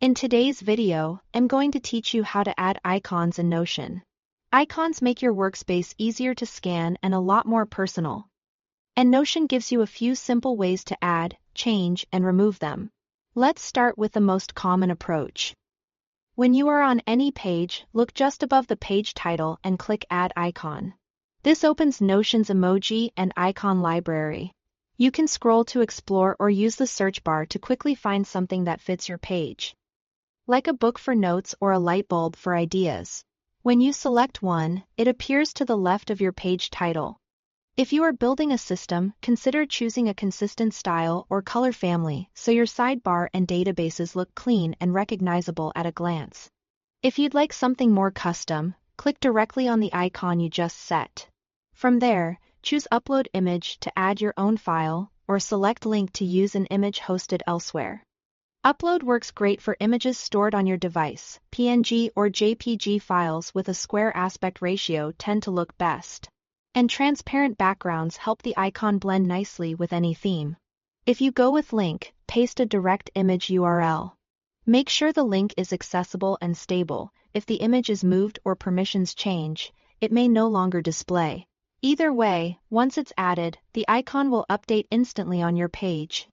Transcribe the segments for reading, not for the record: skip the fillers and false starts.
In today's video, I'm going to teach you how to add icons in Notion. Icons make your workspace easier to scan and a lot more personal. And Notion gives you a few simple ways to add, change, and remove them. Let's start with the most common approach. When you are on any page, look just above the page title and click Add Icon. This opens Notion's emoji and icon library. You can scroll to explore or use the search bar to quickly find something that fits your page. Like a book for notes or a light bulb for ideas. When you select one, it appears to the left of your page title. If you are building a system, consider choosing a consistent style or color family so your sidebar and databases look clean and recognizable at a glance. If you'd like something more custom, click directly on the icon you just set. From there, choose Upload Image to add your own file, or select Link to use an image hosted elsewhere. Upload works great for images stored on your device. PNG or JPG files with a square aspect ratio tend to look best. And transparent backgrounds help the icon blend nicely with any theme. If you go with Link, paste a direct image URL. Make sure the link is accessible and stable. If the image is moved or permissions change, it may no longer display. Either way, once it's added, the icon will update instantly on your page.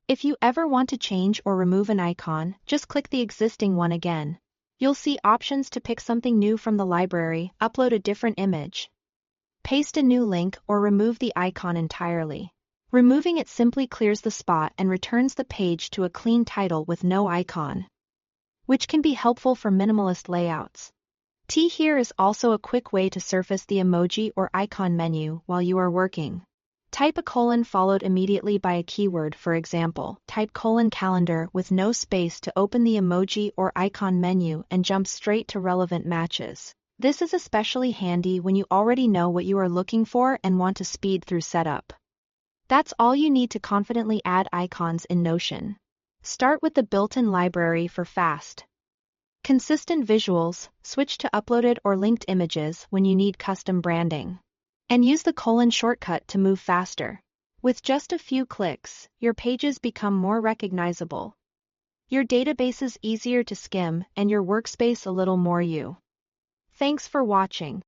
If you ever want to change or remove an icon, just click the existing one again. You'll see options to pick something new from the library, upload a different image, paste a new link, or remove the icon entirely. Removing it simply clears the spot and returns the page to a clean title with no icon, which can be helpful for minimalist layouts. Here is also a quick way to surface the emoji or icon menu while you are working. Type a colon followed immediately by a keyword, for example, type :calendar with no space to open the emoji or icon menu and jump straight to relevant matches. This is especially handy when you already know what you are looking for and want to speed through setup. That's all you need to confidently add icons in Notion. Start with the built-in library for fast, consistent visuals, switch to uploaded or linked images when you need custom branding. And use the colon shortcut to move faster. With just a few clicks, your pages become more recognizable, your databases easier to skim, and your workspace a little more you. Thanks for watching.